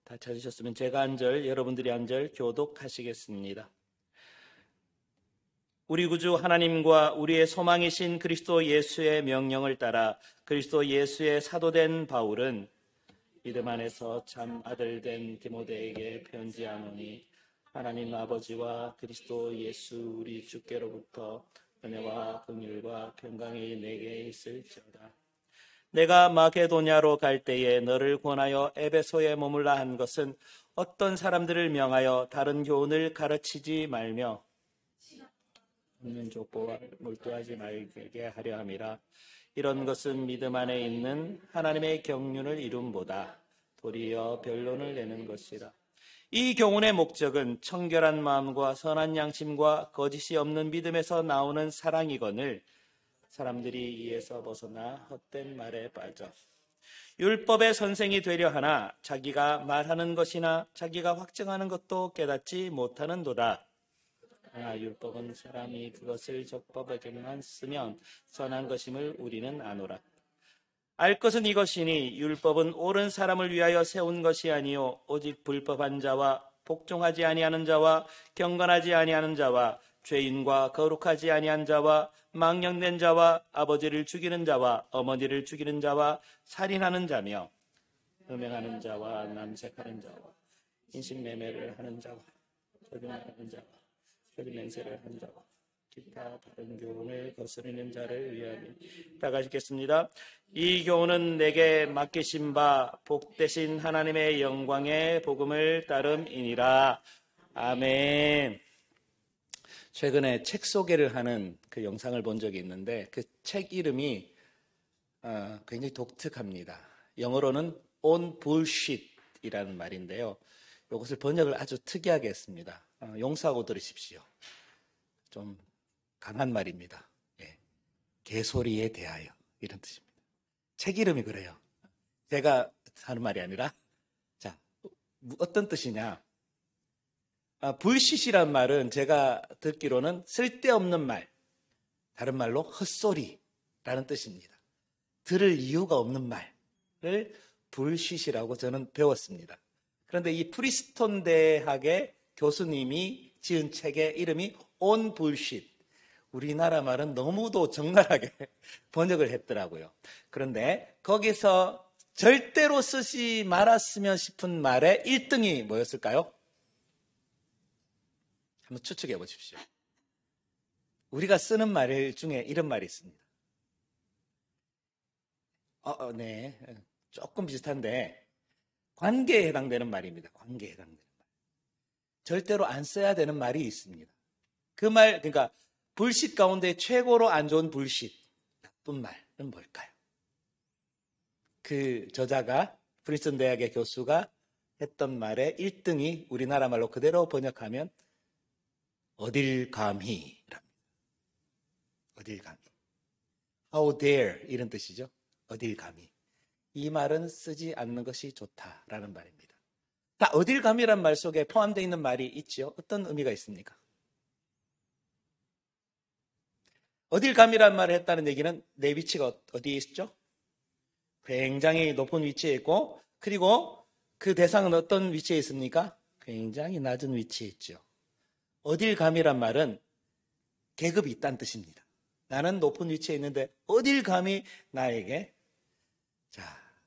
다 찾으셨으면 제가 한 절, 여러분들이 한 절 교독하시겠습니다. 우리 구주 하나님과 우리의 소망이신 그리스도 예수의 명령을 따라 그리스도 예수의 사도된 바울은 믿음 안에서 참 아들 된 디모데에게 편지하노니 하나님 아버지와 그리스도 예수 우리 주께로부터 은혜와 긍휼과 평강이 내게 있을지어다. 내가 마게도냐로 갈 때에 너를 권하여 에베소에 머물라 한 것은 어떤 사람들을 명하여 다른 교훈을 가르치지 말며 없는 족보와 몰두하지 말게 하려 함이라. 이런 것은 믿음 안에 있는 하나님의 경륜을 이룸보다 도리어 변론을 내는 것이라. 이 교훈의 목적은 청결한 마음과 선한 양심과 거짓이 없는 믿음에서 나오는 사랑이거늘 사람들이 이에서 벗어나 헛된 말에 빠져 율법의 선생이 되려 하나 자기가 말하는 것이나 자기가 확증하는 것도 깨닫지 못하는도다. 그러나 율법은 사람이 그것을 적법하게만 쓰면 선한 것임을 우리는 아노라. 알 것은 이것이니 율법은 옳은 사람을 위하여 세운 것이 아니요 오직 불법한 자와 복종하지 아니하는 자와 경건하지 아니하는 자와 죄인과 거룩하지 아니한 자와 망령된 자와 아버지를 죽이는 자와 어머니를 죽이는 자와 살인하는 자며 음행하는 자와 남색하는 자와 인신매매를 하는 자와 조종하는 자와 맹세를 한 자와 기타 다른 교훈을 거스르는 자를 위하여 다 같이 읽겠습니다. 이 교훈은 내게 맡기신 바 복되신 하나님의 영광의 복음을 따름이니라. 아멘. 최근에 책 소개를 하는 그 영상을 본 적이 있는데 그 책 이름이 굉장히 독특합니다. 영어로는 On Bullshit이라는 말인데요. 이것을 번역을 아주 특이하게 했습니다. 용서하고 들으십시오. 좀 강한 말입니다. 예. 개소리에 대하여 이런 뜻입니다. 책 이름이 그래요. 제가 하는 말이 아니라 자 어떤 뜻이냐. 불시시란 말은 제가 듣기로는 쓸데없는 말, 다른 말로 헛소리라는 뜻입니다. 들을 이유가 없는 말을 불시시라고 저는 배웠습니다. 그런데 이 프리스톤 대학의 교수님이 지은 책의 이름이 On Bullshit. 우리나라 말은 너무도 적나라하게 번역을 했더라고요. 그런데 거기서 절대로 쓰지 말았으면 싶은 말의 1등이 뭐였을까요? 한번 추측해 보십시오. 우리가 쓰는 말 중에 이런 말이 있습니다. 네. 조금 비슷한데 관계에 해당되는 말입니다. 관계에 해당되는 말. 절대로 안 써야 되는 말이 있습니다. 그 말, 그러니까 불신 가운데 최고로 안 좋은 불신, 나쁜 말은 뭘까요? 그 저자가 프린스턴 대학의 교수가 했던 말의 1등이 우리나라 말로 그대로 번역하면 어딜 감히랍니다. 어딜 감히. How dare 이런 뜻이죠. 어딜 감히. 이 말은 쓰지 않는 것이 좋다라는 말입니다. 자, 어딜 감히란 말 속에 포함되어 있는 말이 있죠. 어떤 의미가 있습니까? 어딜 감히란 말을 했다는 얘기는 내 위치가 어디에 있죠? 굉장히 높은 위치에 있고 그리고 그 대상은 어떤 위치에 있습니까? 굉장히 낮은 위치에 있죠. 어딜 감히란 말은 계급이 있다는 뜻입니다. 나는 높은 위치에 있는데 어딜 감히 나에게 자,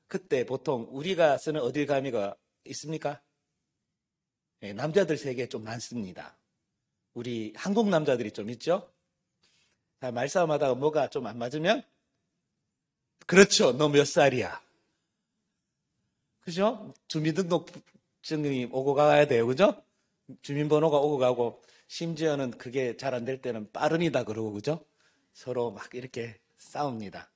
그때 보통 우리가 쓰는 어딜 감히가 있습니까? 네, 남자들 세계에 좀 많습니다. 우리 한국 남자들이 좀 있죠? 자, 말싸움 하다가 뭐가 좀 안 맞으면 그렇죠. 너 몇 살이야? 그죠? 주민등록증이 오고 가야 돼요. 그죠? 주민번호가 오고 가고 심지어는 그게 잘 안 될 때는 빠른이다 그러고 그죠? 서로 막 이렇게 싸웁니다.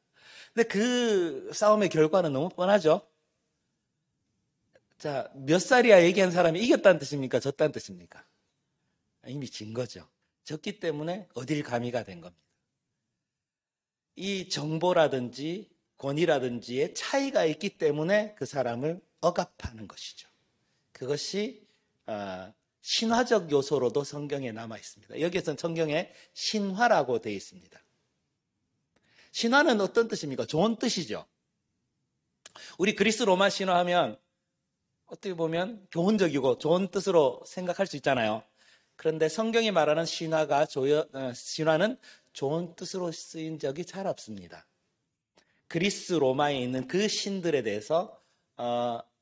근데 그 싸움의 결과는 너무 뻔하죠? 자, 몇 살이야 얘기한 사람이 이겼다는 뜻입니까? 졌다는 뜻입니까? 이미 진 거죠. 졌기 때문에 어딜 감히가 된 겁니다. 이 정보라든지 권위라든지의 차이가 있기 때문에 그 사람을 억압하는 것이죠. 그것이 신화적 요소로도 성경에 남아 있습니다. 여기에서는 성경에 신화라고 되어 있습니다. 신화는 어떤 뜻입니까? 좋은 뜻이죠. 우리 그리스 로마 신화하면 어떻게 보면 교훈적이고 좋은 뜻으로 생각할 수 있잖아요. 그런데 성경이 말하는 신화는 좋은 뜻으로 쓰인 적이 잘 없습니다. 그리스 로마에 있는 그 신들에 대해서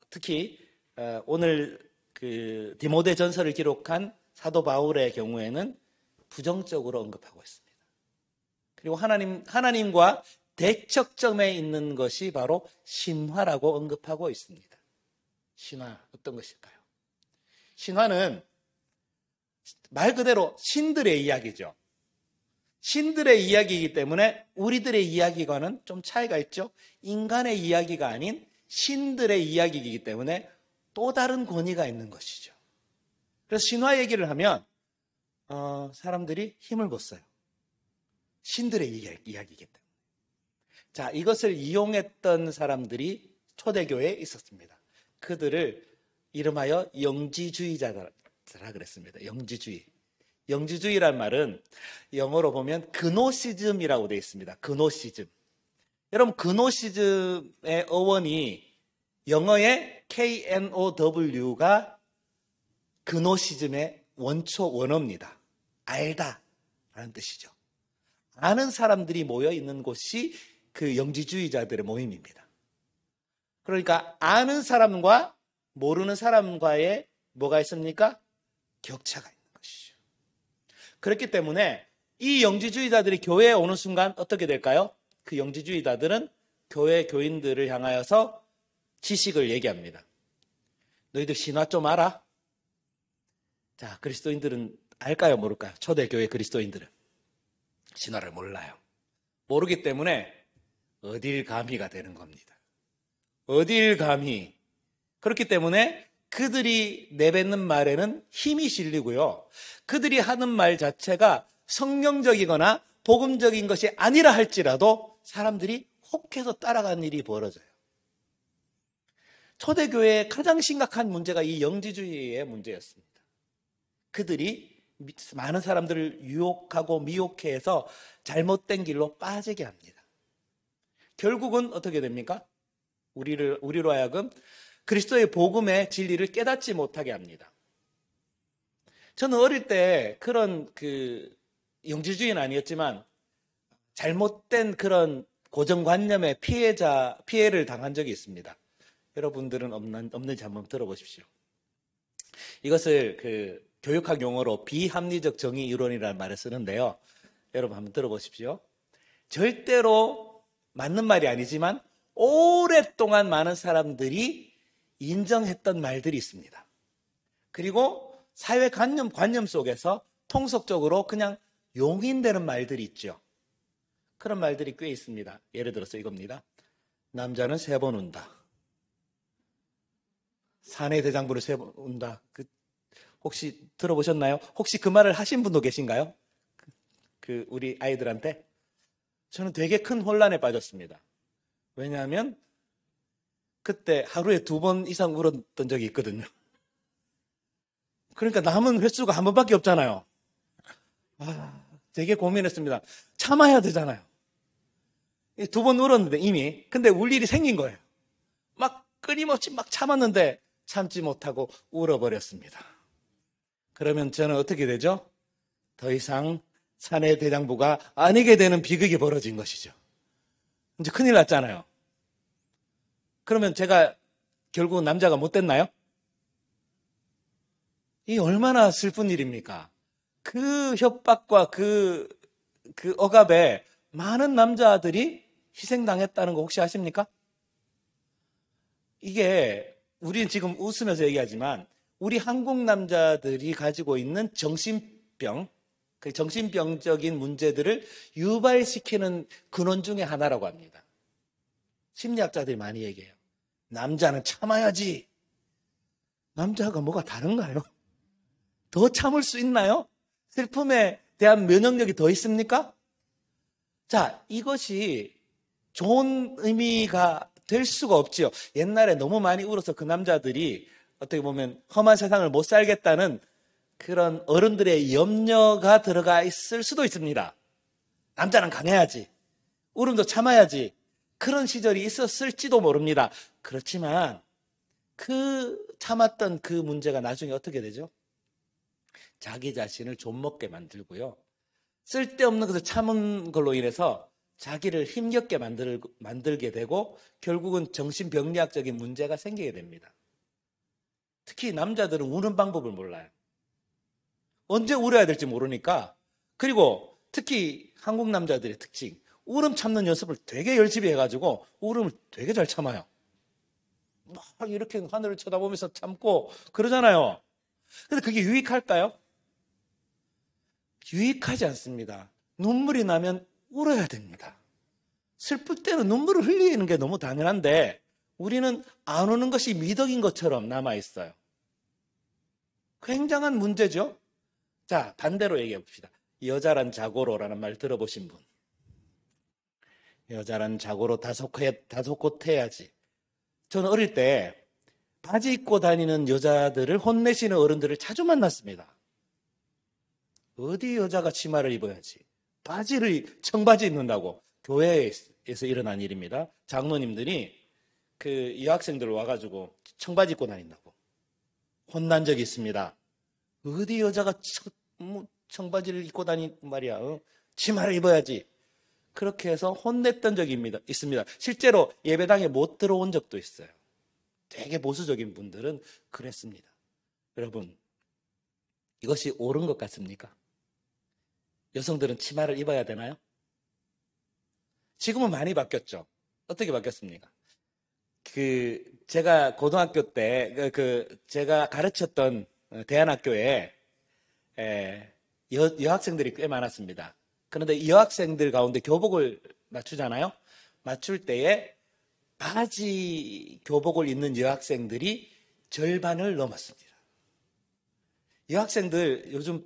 특히 오늘 그 디모데 전서를 기록한 사도 바울의 경우에는 부정적으로 언급하고 있습니다. 그리고 하나님과 대척점에 있는 것이 바로 신화라고 언급하고 있습니다. 신화 어떤 것일까요? 신화는 말 그대로 신들의 이야기죠. 신들의 이야기이기 때문에 우리들의 이야기와는 좀 차이가 있죠. 인간의 이야기가 아닌 신들의 이야기이기 때문에 또 다른 권위가 있는 것이죠. 그래서 신화 얘기를 하면 사람들이 힘을 못 써요. 신들의 이야기이기 때문에. 자, 이것을 이용했던 사람들이 초대교회에 있었습니다. 그들을 이름하여 영지주의자라 그랬습니다. 영지주의. 영지주의란 말은 영어로 보면 그노시즘이라고 되어 있습니다. 그노시즘. 여러분, 그노시즘의 어원이 영어의 KNOW가 그노시즘의 원어입니다. 알다 라는 뜻이죠. 아는 사람들이 모여 있는 곳이 그 영지주의자들의 모임입니다. 그러니까 아는 사람과 모르는 사람과의 뭐가 있습니까? 격차가 있는 것이죠. 그렇기 때문에 이 영지주의자들이 교회에 오는 순간 어떻게 될까요? 그 영지주의자들은 교회 교인들을 향하여서 지식을 얘기합니다. 너희들 신화 좀 알아? 자, 그리스도인들은 알까요? 모를까요? 초대교회 그리스도인들은 신화를 몰라요. 모르기 때문에 어딜 감히가 되는 겁니다. 어딜 감히. 그렇기 때문에 그들이 내뱉는 말에는 힘이 실리고요. 그들이 하는 말 자체가 성경적이거나 복음적인 것이 아니라 할지라도 사람들이 혹해서 따라가는 일이 벌어져요. 초대교회의 가장 심각한 문제가 이 영지주의의 문제였습니다. 그들이 많은 사람들을 유혹하고 미혹해 해서 잘못된 길로 빠지게 합니다. 결국은 어떻게 됩니까? 우리로 하여금 그리스도의 복음의 진리를 깨닫지 못하게 합니다. 저는 어릴 때 그런 영지주의는 아니었지만 잘못된 그런 고정관념의 피해를 당한 적이 있습니다. 여러분들은 없는지 한번 들어보십시오. 이것을 교육학 용어로 비합리적 정의 이론이라는 말을 쓰는데요. 여러분 한번 들어보십시오. 절대로 맞는 말이 아니지만 오랫동안 많은 사람들이 인정했던 말들이 있습니다. 그리고 사회 관념 속에서 통속적으로 그냥 용인되는 말들이 있죠. 그런 말들이 꽤 있습니다. 예를 들어서 이겁니다. 남자는 3번 운다. 사내 대장부를 3번 운다. 혹시 들어보셨나요? 혹시 그 말을 하신 분도 계신가요? 우리 아이들한테? 저는 되게 큰 혼란에 빠졌습니다. 왜냐하면 그때 하루에 2번 이상 울었던 적이 있거든요. 그러니까 남은 횟수가 한 번밖에 없잖아요. 되게 고민했습니다. 참아야 되잖아요. 2번 울었는데 이미. 근데 울 일이 생긴 거예요. 막 끊임없이 막 참았는데 참지 못하고 울어버렸습니다. 그러면 저는 어떻게 되죠? 더 이상 사내 대장부가 아니게 되는 비극이 벌어진 것이죠. 이제 큰일 났잖아요. 그러면 제가 결국 남자가 못 됐나요? 이 얼마나 슬픈 일입니까? 그 협박과 그 억압에 많은 남자들이 희생당했다는 거 혹시 아십니까? 이게 우리는 지금 웃으면서 얘기하지만 우리 한국 남자들이 가지고 있는 정신병, 그 정신병적인 문제들을 유발시키는 근원 중에 하나라고 합니다. 심리학자들이 많이 얘기해요. 남자는 참아야지. 남자가 뭐가 다른가요? 더 참을 수 있나요? 슬픔에 대한 면역력이 더 있습니까? 자, 이것이 좋은 의미가 될 수가 없지요. 옛날에 너무 많이 울어서 그 남자들이 어떻게 보면 험한 세상을 못 살겠다는 그런 어른들의 염려가 들어가 있을 수도 있습니다. 남자는 강해야지. 울음도 참아야지. 그런 시절이 있었을지도 모릅니다. 그렇지만 참았던 그 문제가 나중에 어떻게 되죠? 자기 자신을 좀먹게 만들고요. 쓸데없는 것을 참은 걸로 인해서 자기를 힘겹게 만들게 되고 결국은 정신병리학적인 문제가 생기게 됩니다. 특히 남자들은 우는 방법을 몰라요. 언제 울어야 될지 모르니까. 그리고 특히 한국 남자들의 특징, 울음 참는 연습을 되게 열심히 해가지고 울음을 되게 잘 참아요. 막 이렇게 하늘을 쳐다보면서 참고 그러잖아요. 근데 그게 유익할까요? 유익하지 않습니다. 눈물이 나면 울어야 됩니다. 슬플 때는 눈물을 흘리는 게 너무 당연한데 우리는 안 우는 것이 미덕인 것처럼 남아있어요. 굉장한 문제죠. 자, 반대로 얘기해 봅시다. 여자란 자고로라는 말 들어보신 분. 여자란 자고로 다소곳 해야지. 저는 어릴 때 바지 입고 다니는 여자들을 혼내시는 어른들을 자주 만났습니다. 어디 여자가 치마를 입어야지. 청바지 입는다고. 교회에서 일어난 일입니다. 장로님들이 그 여학생들 와가지고 청바지 입고 다닌다고. 혼난 적이 있습니다. 어디 여자가 청바지를 입고 다니고 말이야. 치마를 입어야지. 그렇게 해서 혼냈던 적이 있습니다. 실제로 예배당에 못 들어온 적도 있어요. 되게 보수적인 분들은 그랬습니다. 여러분, 이것이 옳은 것 같습니까? 여성들은 치마를 입어야 되나요? 지금은 많이 바뀌었죠. 어떻게 바뀌었습니까? 제가 고등학교 때, 제가 가르쳤던 대안학교에 여학생들이 꽤 많았습니다. 그런데 이 여학생들 가운데 교복을 맞추잖아요. 맞출 때에 바지 교복을 입는 여학생들이 절반을 넘었습니다. 여학생들 요즘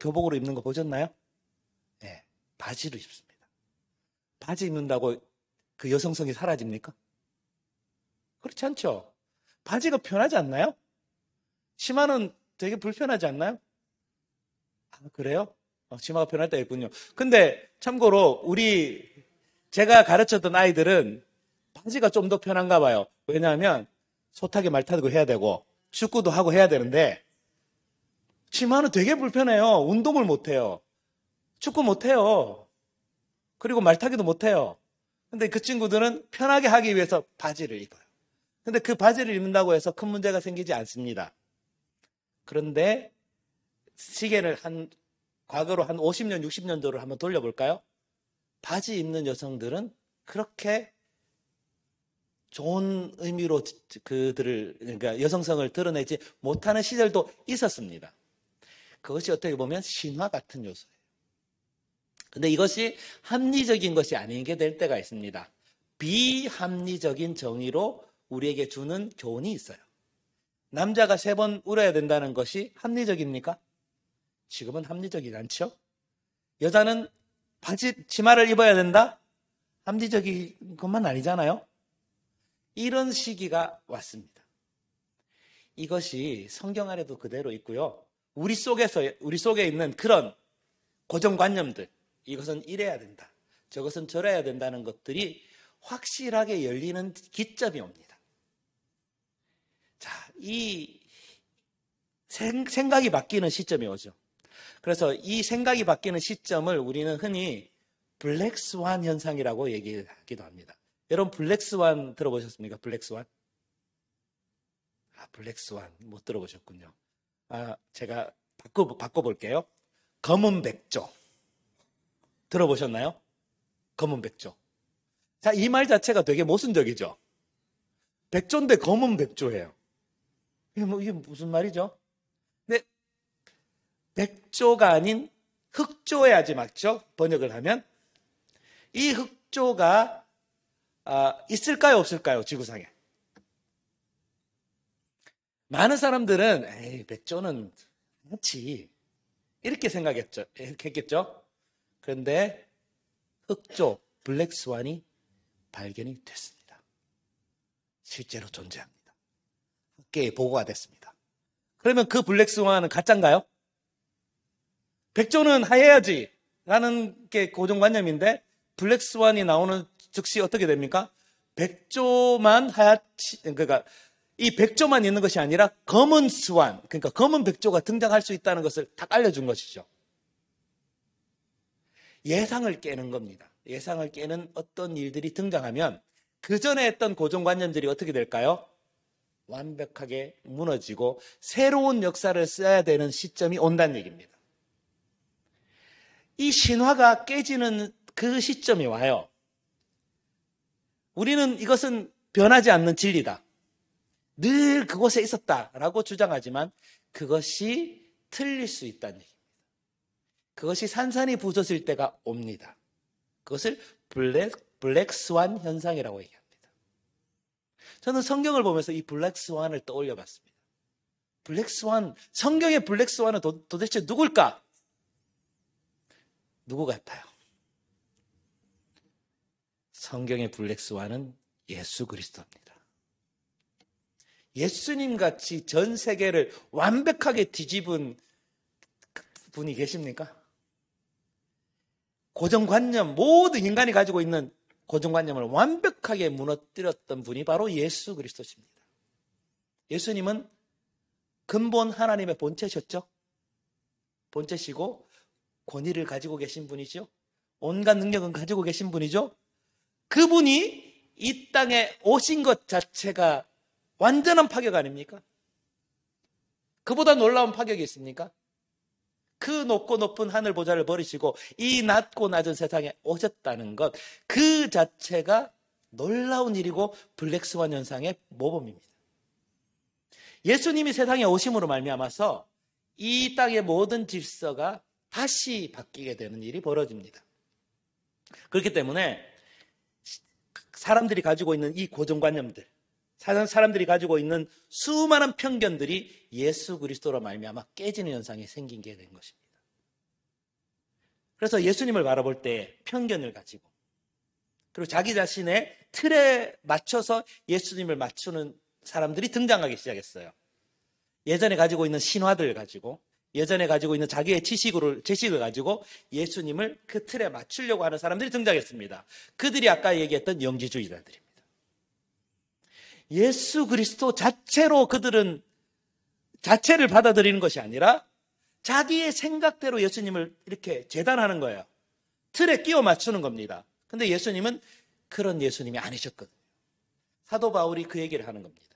교복으로 입는 거 보셨나요? 네, 바지로 입습니다. 바지 입는다고 그 여성성이 사라집니까? 그렇지 않죠. 바지가 편하지 않나요? 치마는 되게 불편하지 않나요? 아, 그래요? 치마가 편할 때가 있군요. 근데 참고로 제가 가르쳤던 아이들은 바지가 좀 더 편한가 봐요. 왜냐하면 소타기 말타고 해야 되고 축구도 하고 해야 되는데 치마는 되게 불편해요. 운동을 못해요. 축구 못해요. 그리고 말타기도 못해요. 근데 그 친구들은 편하게 하기 위해서 바지를 입어요. 근데 그 바지를 입는다고 해서 큰 문제가 생기지 않습니다. 그런데 시계를 과거로 한 50년, 60년도를 한번 돌려볼까요? 바지 입는 여성들은 그렇게 좋은 의미로 그러니까 여성성을 드러내지 못하는 시절도 있었습니다. 그것이 어떻게 보면 신화 같은 요소예요. 근데 이것이 합리적인 것이 아니게 될 때가 있습니다. 비합리적인 정의로 우리에게 주는 교훈이 있어요. 남자가 3번 울어야 된다는 것이 합리적입니까? 지금은 합리적이지 않죠? 여자는 치마를 입어야 된다? 합리적인 것만 아니잖아요? 이런 시기가 왔습니다. 이것이 성경 안에도 그대로 있고요. 우리 속에 있는 그런 고정관념들, 이것은 이래야 된다, 저것은 저래야 된다는 것들이 확실하게 열리는 기점이 옵니다. 자, 이 생각이 바뀌는 시점이 오죠. 그래서 이 생각이 바뀌는 시점을 우리는 흔히 블랙스완 현상이라고 얘기하기도 합니다. 여러분 블랙스완 들어보셨습니까? 블랙스완? 블랙스완 못 들어보셨군요. 제가 바꿔볼게요. 검은 백조 들어보셨나요? 검은 백조. 자, 이 말 자체가 되게 모순적이죠. 백조인데 검은 백조예요. 이게 무슨 말이죠? 근데 백조가 아닌 흑조여야지 맞죠? 번역을 하면. 이 흑조가 있을까요, 없을까요? 지구상에. 많은 사람들은 백조는 그렇지 이렇게 생각했겠죠. 그런데 흑조, 블랙스완이 발견이 됐습니다. 실제로 존재합니다. 학계에 보고가 됐습니다. 그러면 그 블랙스완은 가짜인가요? 백조는 하얘야지 라는 게 고정관념인데 블랙스완이 나오는 즉시 어떻게 됩니까? 백조만 그러니까 이 백조만 있는 것이 아니라 검은 스완, 그러니까 검은 백조가 등장할 수 있다는 것을 딱 알려준 것이죠. 예상을 깨는 겁니다. 예상을 깨는 어떤 일들이 등장하면 그 전에 했던 고정관념들이 어떻게 될까요? 완벽하게 무너지고 새로운 역사를 써야 되는 시점이 온다는 얘기입니다. 이 신화가 깨지는 그 시점이 와요. 우리는 이것은 변하지 않는 진리다, 늘 그곳에 있었다라고 주장하지만 그것이 틀릴 수 있다는 얘기입니다. 그것이 산산이 부서질 때가 옵니다. 그것을 블랙스완 현상이라고 얘기합니다. 저는 성경을 보면서 이 블랙스완을 떠올려 봤습니다. 블랙스완, 성경의 블랙스완은 도대체 누굴까? 누구 같아요? 성경의 블랙스완은 예수 그리스도입니다. 예수님 같이 전 세계를 완벽하게 뒤집은 분이 계십니까? 고정관념, 모든 인간이 가지고 있는 고정관념을 완벽하게 무너뜨렸던 분이 바로 예수 그리스도십니다. 예수님은 근본 하나님의 본체셨죠? 본체시고 권위를 가지고 계신 분이죠? 온갖 능력은 가지고 계신 분이죠? 그분이 이 땅에 오신 것 자체가 완전한 파격 아닙니까? 그보다 놀라운 파격이 있습니까? 그 높고 높은 하늘 보좌를 버리시고 이 낮고 낮은 세상에 오셨다는 것, 그 자체가 놀라운 일이고 블랙스완 현상의 모범입니다. 예수님이 세상에 오심으로 말미암아서 이 땅의 모든 질서가 다시 바뀌게 되는 일이 벌어집니다. 그렇기 때문에 사람들이 가지고 있는 이 고정관념들, 사람들이 가지고 있는 수많은 편견들이 예수 그리스도로 말미암아 깨지는 현상이 생긴 게 된 것입니다. 그래서 예수님을 바라볼 때 편견을 가지고, 그리고 자기 자신의 틀에 맞춰서 예수님을 맞추는 사람들이 등장하기 시작했어요. 예전에 가지고 있는 신화들을 가지고, 예전에 가지고 있는 자기의 지식을 가지고 예수님을 그 틀에 맞추려고 하는 사람들이 등장했습니다. 그들이 아까 얘기했던 영지주의자들입니다. 예수 그리스도 자체로 그들은 자체를 받아들이는 것이 아니라 자기의 생각대로 예수님을 이렇게 재단하는 거예요. 틀에 끼워 맞추는 겁니다. 근데 예수님은 그런 예수님이 아니셨거든요. 사도 바울이 그 얘기를 하는 겁니다.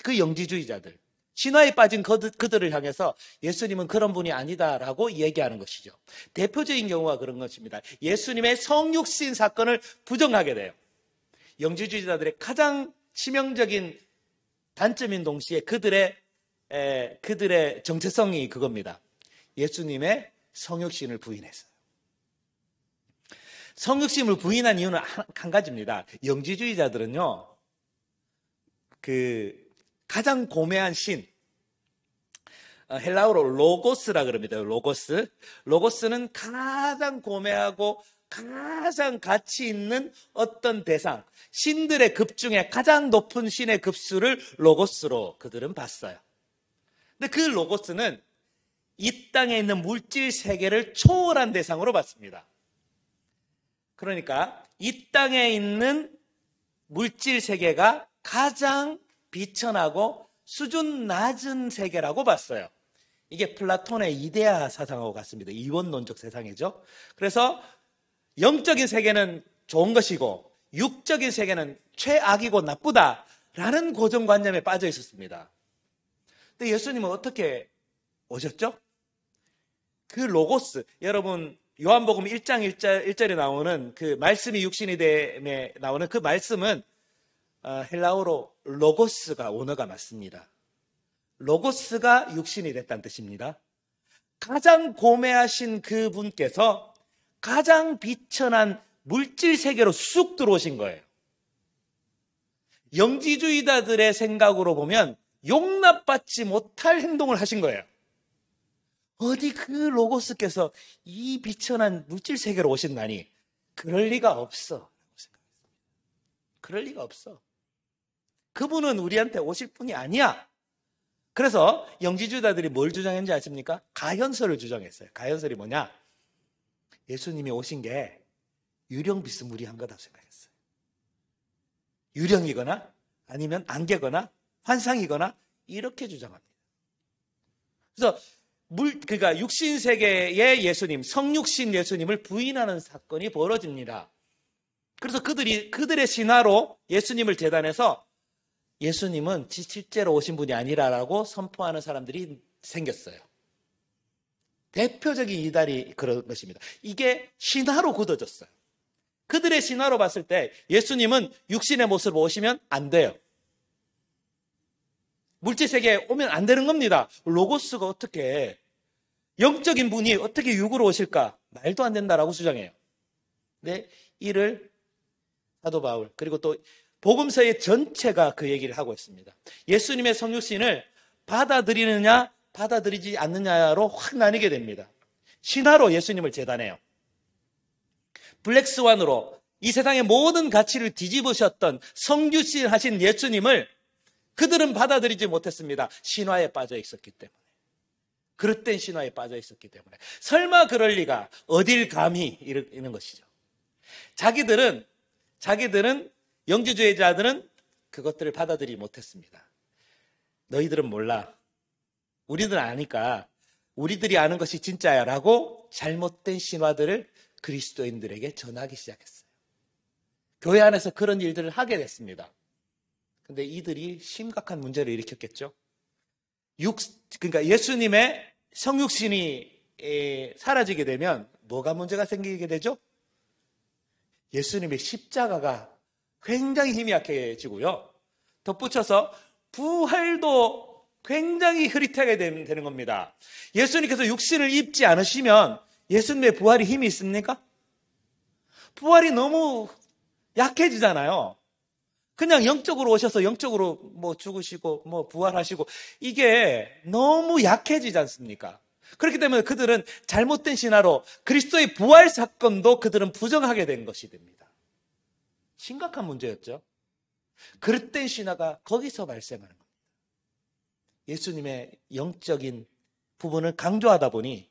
그 영지주의자들, 신화에 빠진 그들을 향해서 예수님은 그런 분이 아니다라고 얘기하는 것이죠. 대표적인 경우가 그런 것입니다. 예수님의 성육신 사건을 부정하게 돼요. 영지주의자들의 가장 치명적인 단점인 동시에 그들의 정체성이 그겁니다. 예수님의 성육신을 부인했어요. 성육신을 부인한 이유는 한 가지입니다. 영지주의자들은요, 가장 고매한 신, 헬라어로 로고스라 그럽니다. 로고스는 가장 고매하고 가장 가치 있는 어떤 대상, 신들의 급 중에 가장 높은 신의 급수를 로고스로 그들은 봤어요. 근데 그 로고스는 이 땅에 있는 물질 세계를 초월한 대상으로 봤습니다. 그러니까 이 땅에 있는 물질 세계가 가장 비천하고 수준 낮은 세계라고 봤어요. 이게 플라톤의 이데아 사상하고 같습니다. 이원론적 세상이죠. 그래서 영적인 세계는 좋은 것이고 육적인 세계는 최악이고 나쁘다라는 고정관념에 빠져 있었습니다. 근데 예수님은 어떻게 오셨죠? 그 로고스, 여러분 요한복음 1장 1절에 나오는 그 말씀이 육신이 됨에 나오는 그 말씀은 헬라어로 로고스가 원어가 맞습니다. 로고스가 육신이 됐다는 뜻입니다. 가장 고매하신 그분께서 가장 비천한 물질 세계로 쑥 들어오신 거예요. 영지주의자들의 생각으로 보면 용납받지 못할 행동을 하신 거예요. 어디 그 로고스께서 이 비천한 물질 세계로 오신다니, 그럴 리가 없어. 그럴 리가 없어. 그분은 우리한테 오실 분이 아니야. 그래서 영지주의자들이 뭘 주장했는지 아십니까? 가현설을 주장했어요. 가현설이 뭐냐? 예수님이 오신 게 유령비스무리한 거다 생각했어요. 유령이거나 아니면 안개거나 환상이거나 이렇게 주장합니다. 그래서 그러니까 육신 세계의 예수님, 성육신 예수님을 부인하는 사건이 벌어집니다. 그래서 그들의 신화로 예수님을 재단해서 예수님은 실제로 오신 분이 아니라라고 선포하는 사람들이 생겼어요. 대표적인 이달이 그런 것입니다. 이게 신화로 굳어졌어요. 그들의 신화로 봤을 때 예수님은 육신의 모습으로 오시면 안 돼요. 물질 세계에 오면 안 되는 겁니다. 로고스가 어떻게, 영적인 분이 어떻게 육으로 오실까? 말도 안 된다라고 주장해요. 근데 이를 사도 바울, 그리고 또 복음서의 전체가 그 얘기를 하고 있습니다. 예수님의 성육신을 받아들이느냐 받아들이지 않느냐로 확 나뉘게 됩니다. 신화로 예수님을 재단해요. 블랙스완으로 이 세상의 모든 가치를 뒤집으셨던 성육신 하신 예수님을 그들은 받아들이지 못했습니다. 신화에 빠져 있었기 때문에. 그릇된 신화에 빠져 있었기 때문에. 설마 그럴 리가, 어딜 감히 이러는 것이죠. 자기들은 영지주의자들은 그것들을 받아들이지 못했습니다. 너희들은 몰라. 우리들은 아니까 우리들이 아는 것이 진짜야 라고 잘못된 신화들을 그리스도인들에게 전하기 시작했어요. 교회 안에서 그런 일들을 하게 됐습니다. 근데 이들이 심각한 문제를 일으켰겠죠. 그러니까 예수님의 성육신이 사라지게 되면 뭐가 문제가 생기게 되죠? 예수님의 십자가가 굉장히 힘이 약해지고요. 덧붙여서 부활도 굉장히 흐릿하게 되는 겁니다. 예수님께서 육신을 입지 않으시면 예수님의 부활이 힘이 있습니까? 부활이 너무 약해지잖아요. 그냥 영적으로 오셔서 영적으로 뭐 죽으시고 뭐 부활하시고 이게 너무 약해지지 않습니까? 그렇기 때문에 그들은 잘못된 신화로 그리스도의 부활 사건도 그들은 부정하게 된 것이 됩니다. 심각한 문제였죠. 그릇된 신화가 거기서 발생하는 겁니다. 예수님의 영적인 부분을 강조하다 보니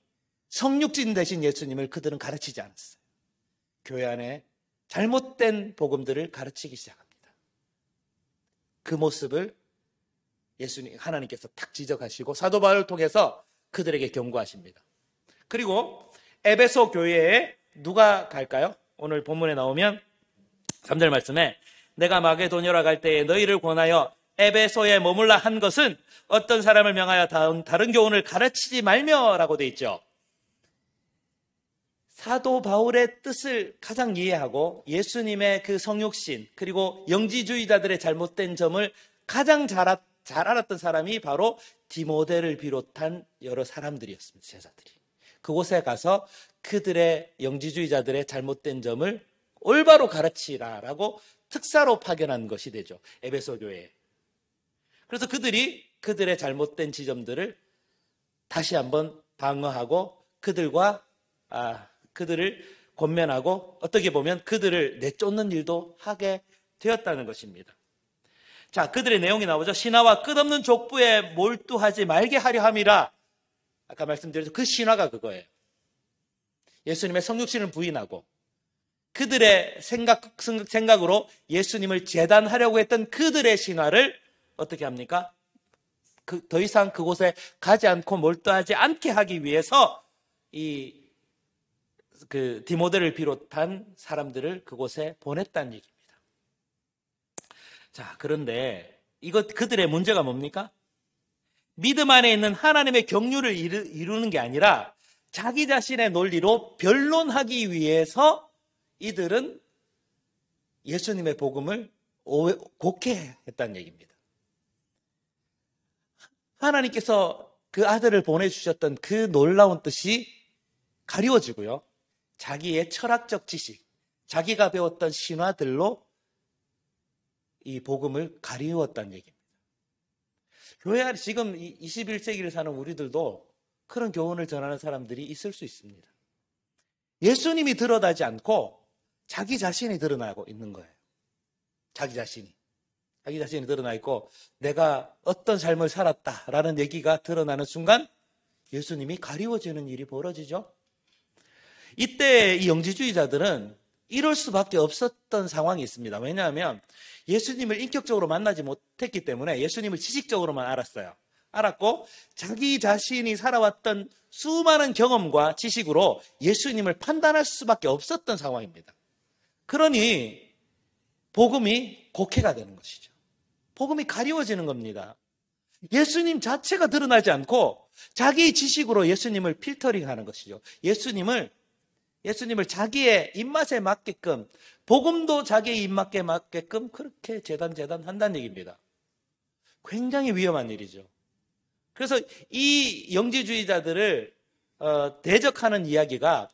성육신 되신 예수님을 그들은 가르치지 않았어요. 교회 안에 잘못된 복음들을 가르치기 시작합니다. 그 모습을 하나님께서 탁 지적하시고 사도 바울을 통해서 그들에게 경고하십니다. 그리고 에베소 교회에 누가 갈까요? 오늘 본문에 나오면 3절 말씀에 내가 마게도냐로 갈 때에 너희를 권하여 에베소에 머물라 한 것은 어떤 사람을 명하여 다른 교훈을 가르치지 말며라고 돼 있죠. 사도 바울의 뜻을 가장 이해하고 예수님의 그 성육신 그리고 영지주의자들의 잘못된 점을 가장 잘 알았던 사람이 바로 디모데를 비롯한 여러 사람들이었습니다. 제자들이. 그곳에 가서 그들의 영지주의자들의 잘못된 점을 올바로 가르치라라고 특사로 파견한 것이 되죠. 에베소 교회에. 그래서 그들이 그들의 잘못된 지점들을 다시 한번 방어하고 그들을 권면하고 어떻게 보면 그들을 내쫓는 일도 하게 되었다는 것입니다. 자, 그들의 내용이 나오죠. 신화와 끝없는 족부에 몰두하지 말게 하려 함이라. 아까 말씀드렸죠. 그 신화가 그거예요. 예수님의 성육신을 부인하고 그들의 생각으로 예수님을 재단하려고 했던 그들의 신화를 어떻게 합니까? 더 이상 그곳에 가지 않고 몰두하지 않게 하기 위해서 디모데를 비롯한 사람들을 그곳에 보냈다는 얘기입니다. 자, 그런데 그들의 문제가 뭡니까? 믿음 안에 있는 하나님의 경륜을 이루는 게 아니라 자기 자신의 논리로 변론하기 위해서 이들은 예수님의 복음을 곡해했다는 얘기입니다. 하나님께서 그 아들을 보내주셨던 그 놀라운 뜻이 가리워지고요. 자기의 철학적 지식, 자기가 배웠던 신화들로 이 복음을 가리웠다는 얘기입니다. 교회 안에 지금 21세기를 사는 우리들도 그런 교훈을 전하는 사람들이 있을 수 있습니다. 예수님이 드러나지 않고 자기 자신이 드러나고 있는 거예요. 자기 자신이 드러나 있고 내가 어떤 삶을 살았다라는 얘기가 드러나는 순간 예수님이 가리워지는 일이 벌어지죠. 이때 이 영지주의자들은 이럴 수밖에 없었던 상황이 있습니다. 왜냐하면 예수님을 인격적으로 만나지 못했기 때문에 예수님을 지식적으로만 알았어요. 알았고 자기 자신이 살아왔던 수많은 경험과 지식으로 예수님을 판단할 수밖에 없었던 상황입니다. 그러니 복음이 곡해가 되는 것이죠. 복음이 가리워지는 겁니다. 예수님 자체가 드러나지 않고 자기 지식으로 예수님을 필터링하는 것이죠. 예수님을 자기의 입맛에 맞게끔, 복음도 자기의 입맛에 맞게끔 그렇게 재단 한다는 얘기입니다. 굉장히 위험한 일이죠. 그래서 이 영지주의자들을 대적하는 이야기가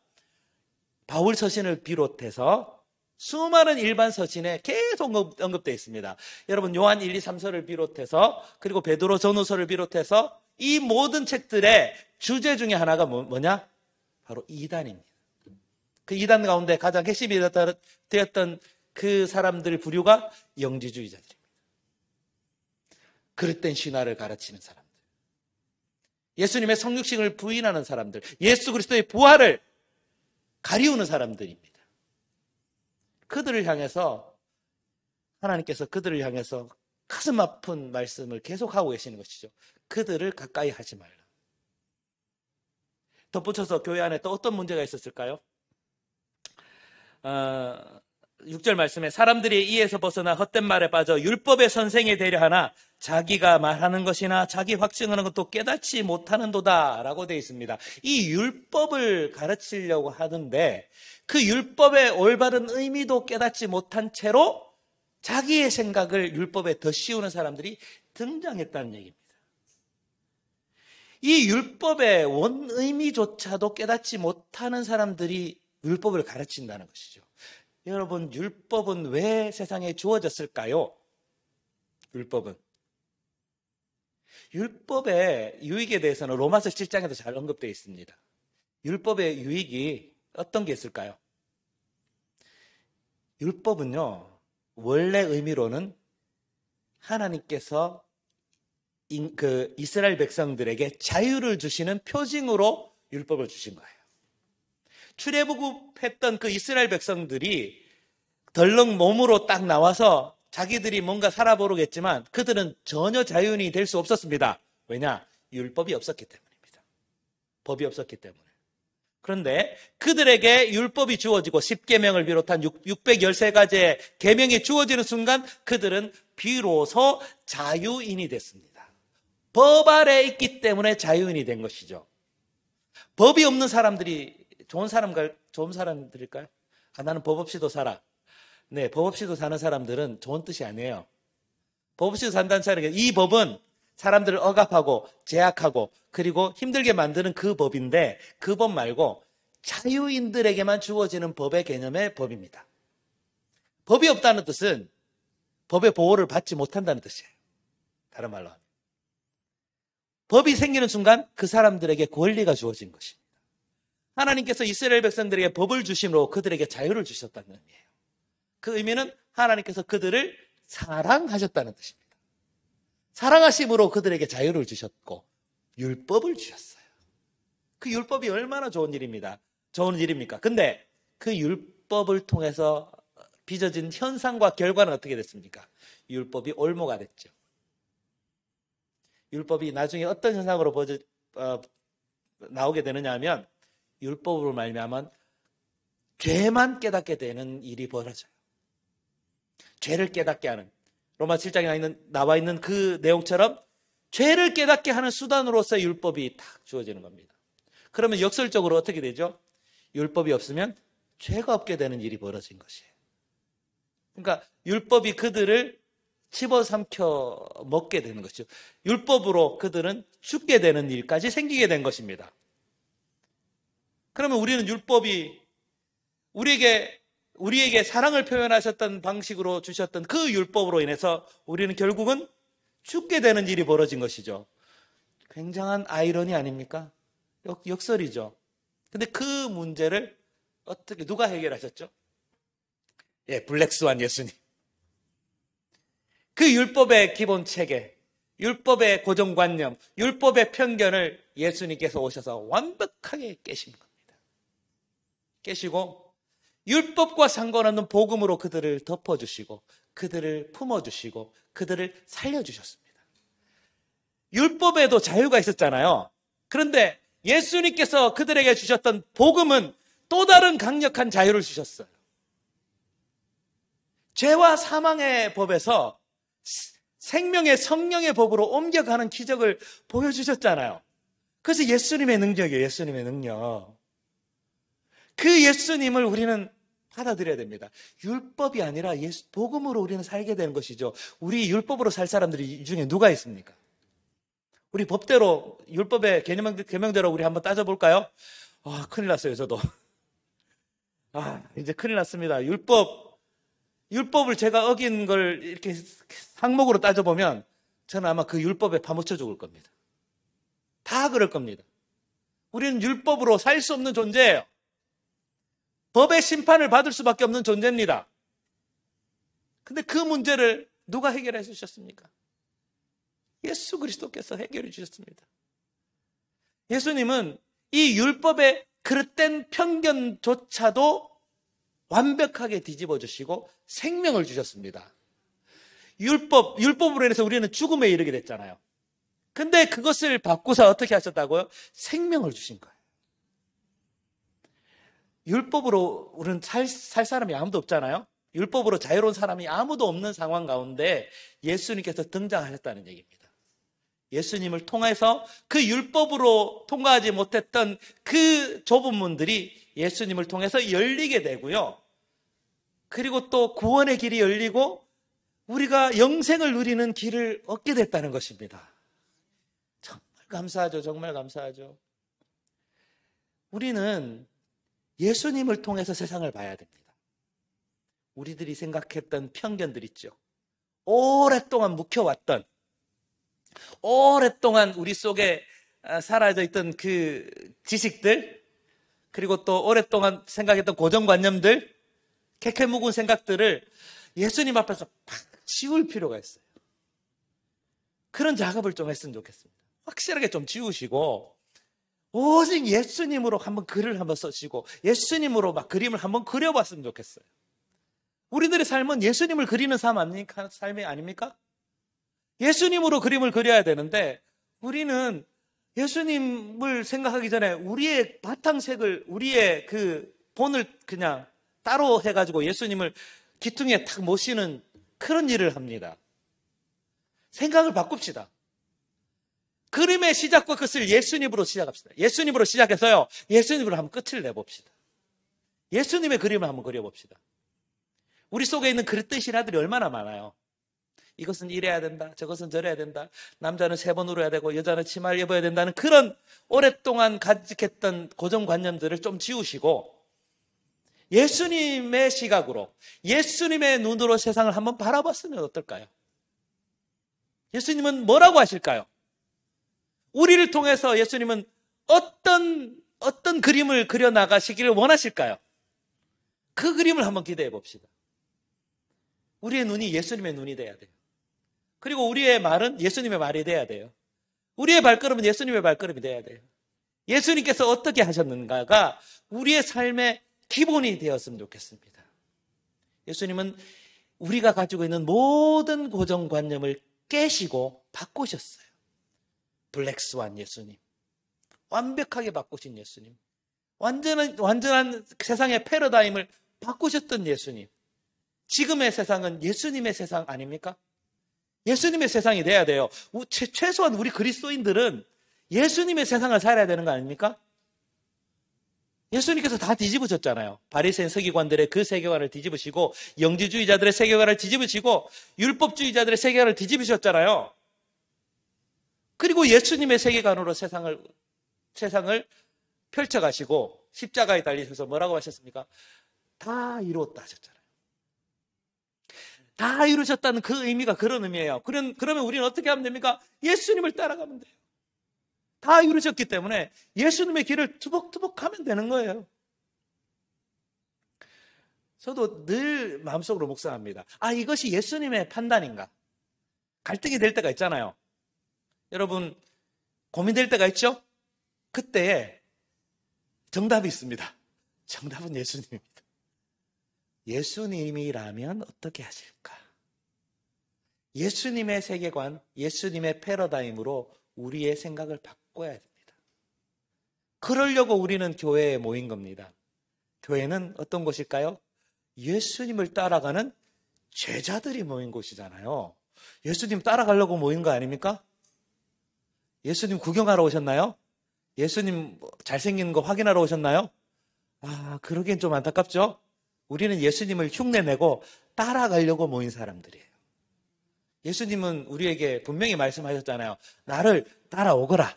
바울 서신을 비롯해서 수많은 일반 서신에 계속 언급되어 있습니다. 여러분 요한 1, 2, 3서를 비롯해서 그리고 베드로 전후서를 비롯해서 이 모든 책들의 주제 중에 하나가 뭐냐? 바로 이단입니다. 그 이단 가운데 가장 핵심이 되었던 그 사람들 부류가 영지주의자들입니다. 그릇된 신화를 가르치는 사람들, 예수님의 성육신을 부인하는 사람들, 예수 그리스도의 부활을 가리우는 사람들입니다. 그들을 향해서 하나님께서 그들을 향해서 가슴 아픈 말씀을 계속하고 계시는 것이죠. 그들을 가까이 하지 말라. 덧붙여서 교회 안에 또 어떤 문제가 있었을까요? 6절 말씀에 사람들이 이에서 벗어나 헛된 말에 빠져 율법의 선생이 되려 하나 자기가 말하는 것이나 자기 확증하는 것도 깨닫지 못하는도다 라고 되어 있습니다. 이 율법을 가르치려고 하는데 그 율법의 올바른 의미도 깨닫지 못한 채로 자기의 생각을 율법에 더 씌우는 사람들이 등장했다는 얘기입니다. 이 율법의 원 의미조차도 깨닫지 못하는 사람들이 율법을 가르친다는 것이죠. 여러분, 율법은 왜 세상에 주어졌을까요? 율법의 유익에 대해서는 로마서 7장에도 잘 언급되어 있습니다. 율법의 유익이 어떤 게 있을까요? 율법은요, 원래 의미로는 하나님께서 이스라엘 백성들에게 자유를 주시는 표징으로 율법을 주신 거예요. 출애굽했던 그 이스라엘 백성들이 덜렁 몸으로 딱 나와서 자기들이 뭔가 살아보려겠지만 그들은 전혀 자유인이 될 수 없었습니다. 왜냐? 율법이 없었기 때문입니다. 법이 없었기 때문에. 그런데 그들에게 율법이 주어지고 10계명을 비롯한 613가지의 계명이 주어지는 순간 그들은 비로소 자유인이 됐습니다. 법 아래 있기 때문에 자유인이 된 것이죠. 법이 없는 사람들이 좋은 사람들일까요? 나는 법 없이도 살아. 네, 법 없이도 사는 사람들은 좋은 뜻이 아니에요. 법 없이도 산다는 사람에게 이 법은 사람들을 억압하고 제약하고 그리고 힘들게 만드는 그 법인데 그 법 말고 자유인들에게만 주어지는 법의 개념의 법입니다. 법이 없다는 뜻은 법의 보호를 받지 못한다는 뜻이에요. 다른 말로 하면. 법이 생기는 순간 그 사람들에게 권리가 주어진 것입니다. 하나님께서 이스라엘 백성들에게 법을 주심으로 그들에게 자유를 주셨다는 의미예요. 그 의미는 하나님께서 그들을 사랑하셨다는 뜻입니다. 사랑하심으로 그들에게 자유를 주셨고 율법을 주셨어요. 그 율법이 얼마나 좋은 일입니까? 근데 그 율법을 통해서 빚어진 현상과 결과는 어떻게 됐습니까? 율법이 올무가 됐죠. 율법이 나중에 어떤 현상으로 나오게 되느냐 하면 율법으로 말미암아 죄만 깨닫게 되는 일이 벌어져요. 죄를 깨닫게 하는 로마 7장에 나와 있는 그 내용처럼 죄를 깨닫게 하는 수단으로서 율법이 딱 주어지는 겁니다. 그러면 역설적으로 어떻게 되죠? 율법이 없으면 죄가 없게 되는 일이 벌어진 것이에요. 그러니까 율법이 그들을 집어삼켜 먹게 되는 것이죠. 율법으로 그들은 죽게 되는 일까지 생기게 된 것입니다. 그러면 우리는 율법이 우리에게 사랑을 표현하셨던 방식으로 주셨던 그 율법으로 인해서 우리는 결국은 죽게 되는 일이 벌어진 것이죠. 굉장한 아이러니 아닙니까? 역설이죠. 근데 그 문제를 누가 해결하셨죠? 블랙스완 예수님. 그 율법의 기본 체계, 율법의 고정관념, 율법의 편견을 예수님께서 오셔서 완벽하게 깨신 겁니다. 깨시고 율법과 상관없는 복음으로 그들을 덮어주시고 그들을 품어주시고 그들을 살려주셨습니다. 율법에도 자유가 있었잖아요. 그런데 예수님께서 그들에게 주셨던 복음은 또 다른 강력한 자유를 주셨어요. 죄와 사망의 법에서 생명의 성령의 법으로 옮겨가는 기적을 보여주셨잖아요. 그래서 예수님의 능력이에요. 예수님의 능력. 그 예수님을 우리는 받아들여야 됩니다. 율법이 아니라 복음으로 우리는 살게 되는 것이죠. 우리 율법으로 살 사람들이 이 중에 누가 있습니까? 우리 법대로 율법의 계명대로 우리 한번 따져볼까요? 큰일 났어요. 저도. 이제 큰일 났습니다. 율법을 제가 어긴 걸 이렇게 항목으로 따져보면 저는 아마 그 율법에 파묻혀 죽을 겁니다. 다 그럴 겁니다. 우리는 율법으로 살 수 없는 존재예요. 법의 심판을 받을 수밖에 없는 존재입니다. 근데 그 문제를 누가 해결해 주셨습니까? 예수 그리스도께서 해결해 주셨습니다. 예수님은 이 율법의 그릇된 편견조차도 완벽하게 뒤집어 주시고 생명을 주셨습니다. 율법으로 인해서 우리는 죽음에 이르게 됐잖아요. 근데 그것을 바꾸사 어떻게 하셨다고요? 생명을 주신 거예요. 율법으로 우리는 살 사람이 아무도 없잖아요. 율법으로 자유로운 사람이 아무도 없는 상황 가운데 예수님께서 등장하셨다는 얘기입니다. 예수님을 통해서 그 율법으로 통과하지 못했던 그 좁은 문들이 예수님을 통해서 열리게 되고요. 그리고 또 구원의 길이 열리고 우리가 영생을 누리는 길을 얻게 됐다는 것입니다. 정말 감사하죠. 정말 감사하죠. 우리는 예수님을 통해서 세상을 봐야 됩니다. 우리들이 생각했던 편견들 있죠. 오랫동안 묵혀왔던, 오랫동안 우리 속에 사라져 있던 그 지식들, 그리고 또 오랫동안 생각했던 고정관념들, 캐캐 묵은 생각들을 예수님 앞에서 팍 지울 필요가 있어요. 그런 작업을 좀 했으면 좋겠습니다. 확실하게 좀 지우시고 오직 예수님으로 한번 글을 한번 써시고 예수님으로 막 그림을 한번 그려봤으면 좋겠어요. 우리들의 삶은 예수님을 그리는 삶이 아닙니까? 예수님으로 그림을 그려야 되는데 우리는 예수님을 생각하기 전에 우리의 바탕색을, 우리의 그 본을 그냥 따로 해가지고 예수님을 기퉁에 탁 모시는 그런 일을 합니다. 생각을 바꿉시다. 그림의 시작과 끝을 예수님으로 시작합시다. 예수님으로 시작해서요, 예수님으로 한번 끝을 내봅시다. 예수님의 그림을 한번 그려봅시다. 우리 속에 있는 그릇된 신화들이 얼마나 많아요. 이것은 이래야 된다, 저것은 저래야 된다, 남자는 3번 울어야 되고 여자는 치마를 입어야 된다는 그런 오랫동안 간직했던 고정관념들을 좀 지우시고 예수님의 시각으로, 예수님의 눈으로 세상을 한번 바라봤으면 어떨까요? 예수님은 뭐라고 하실까요? 우리를 통해서 예수님은 어떤 그림을 그려나가시기를 원하실까요? 그 그림을 한번 기대해 봅시다. 우리의 눈이 예수님의 눈이 돼야 돼요. 그리고 우리의 말은 예수님의 말이 돼야 돼요. 우리의 발걸음은 예수님의 발걸음이 돼야 돼요. 예수님께서 어떻게 하셨는가가 우리의 삶의 기본이 되었으면 좋겠습니다. 예수님은 우리가 가지고 있는 모든 고정관념을 깨시고 바꾸셨어요. 블랙스완 예수님, 완벽하게 바꾸신 예수님, 완전한 세상의 패러다임을 바꾸셨던 예수님. 지금의 세상은 예수님의 세상 아닙니까? 예수님의 세상이 돼야 돼요. 최소한 우리 그리스도인들은 예수님의 세상을 살아야 되는 거 아닙니까? 예수님께서 다 뒤집으셨잖아요. 바리새인 서기관들의 그 세계관을 뒤집으시고 영지주의자들의 세계관을 뒤집으시고 율법주의자들의 세계관을 뒤집으셨잖아요. 그리고 예수님의 세계관으로 세상을 펼쳐가시고 십자가에 달리셔서 뭐라고 하셨습니까? 다 이루었다 하셨잖아요. 다 이루셨다는 그 의미가 그런 의미예요. 그러면 우리는 어떻게 하면 됩니까? 예수님을 따라가면 돼요. 다 이루셨기 때문에 예수님의 길을 투벅투벅 하면 되는 거예요. 저도 늘 마음속으로 묵상합니다. 이것이 예수님의 판단인가? 갈등이 될 때가 있잖아요. 여러분, 고민될 때가 있죠? 그때에 정답이 있습니다. 정답은 예수님입니다. 예수님이라면 어떻게 하실까? 예수님의 세계관, 예수님의 패러다임으로 우리의 생각을 바꿔야 됩니다. 그러려고 우리는 교회에 모인 겁니다. 교회는 어떤 곳일까요? 예수님을 따라가는 제자들이 모인 곳이잖아요. 예수님 따라가려고 모인 거 아닙니까? 예수님 구경하러 오셨나요? 예수님 잘생긴 거 확인하러 오셨나요? 그러기엔 좀 안타깝죠? 우리는 예수님을 흉내내고 따라가려고 모인 사람들이에요. 예수님은 우리에게 분명히 말씀하셨잖아요. 나를 따라오거라.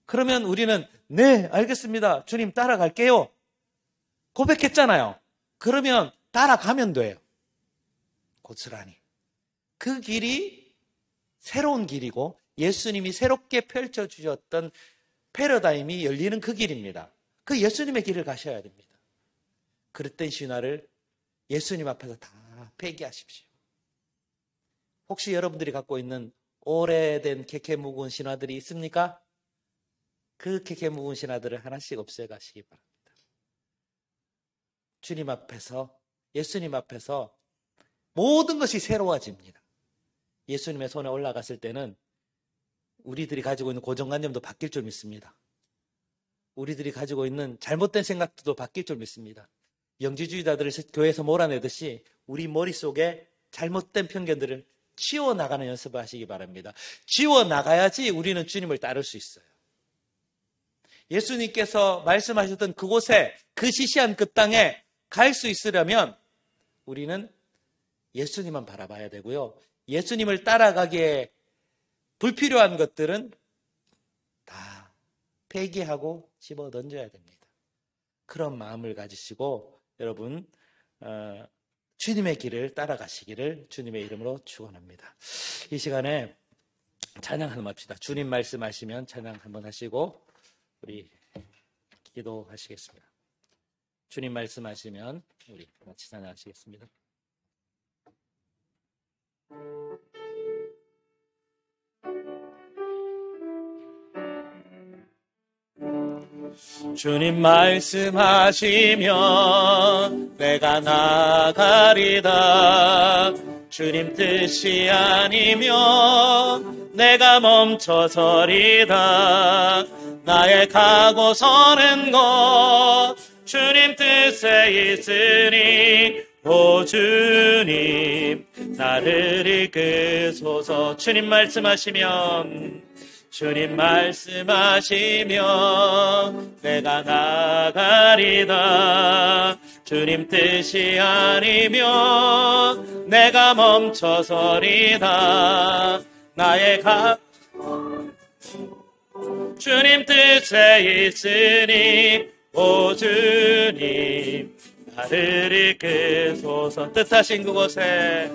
그러면 우리는 네, 알겠습니다. 주님 따라갈게요. 고백했잖아요. 그러면 따라가면 돼요. 고스란히. 그 길이 새로운 길이고 예수님이 새롭게 펼쳐주셨던 패러다임이 열리는 그 길입니다. 그 예수님의 길을 가셔야 됩니다. 그릇된 신화를 예수님 앞에서 다 폐기하십시오. 혹시 여러분들이 갖고 있는 오래된 케케묵은 신화들이 있습니까? 그 케케묵은 신화들을 하나씩 없애가시기 바랍니다. 주님 앞에서, 예수님 앞에서 모든 것이 새로워집니다. 예수님의 손에 올라갔을 때는 우리들이 가지고 있는 고정관념도 바뀔 줄 믿습니다. 우리들이 가지고 있는 잘못된 생각도 바뀔 줄 믿습니다. 영지주의자들을 교회에서 몰아내듯이 우리 머릿속에 잘못된 편견들을 치워나가는 연습을 하시기 바랍니다. 치워나가야지 우리는 주님을 따를 수 있어요. 예수님께서 말씀하셨던 그곳에, 그 시시한 그 땅에 갈 수 있으려면 우리는 예수님만 바라봐야 되고요. 예수님을 따라가기에 불필요한 것들은 다 폐기하고 집어 던져야 됩니다. 그런 마음을 가지시고 여러분 주님의 길을 따라가시기를 주님의 이름으로 축원합니다. 이 시간에 찬양 한번 합시다. 주님 말씀하시면 찬양 한번 하시고 우리 기도하시겠습니다. 주님 말씀하시면 우리 같이 찬양하시겠습니다. 주님 말씀하시면 내가 나가리다. 주님 뜻이 아니면 내가 멈춰서리다. 나의 가고 서는 것 주님 뜻에 있으니 오 주님 나를 이끄소서. 주님 말씀하시면 내가 나가리다. 주님 뜻이 아니면 내가 멈춰서리다. 주님 뜻에 있으니 오 주님 나를 이끄소서. 뜻하신 그곳에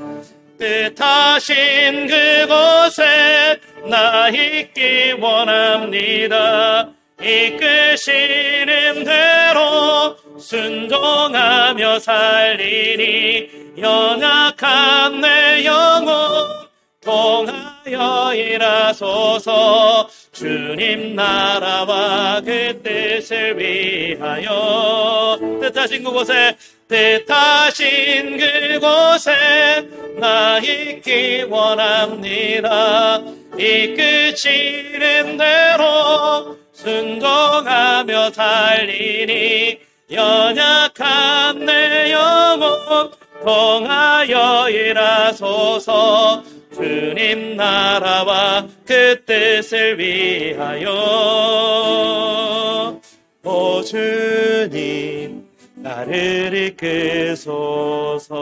나 있기 원합니다. 이끄시는 대로 순종하며 살리니 연약한 내 영혼 통하여 일하소서. 주님 나라와 그 뜻을 위하여 뜻하신 그곳에 나 있기 원합니다. 이끄시는 대로 순종하며 살리니 연약한 내 영혼 통하여 일하소서. 주님 나라와 그 뜻을 위하여 오 주님 나를 이끄소서.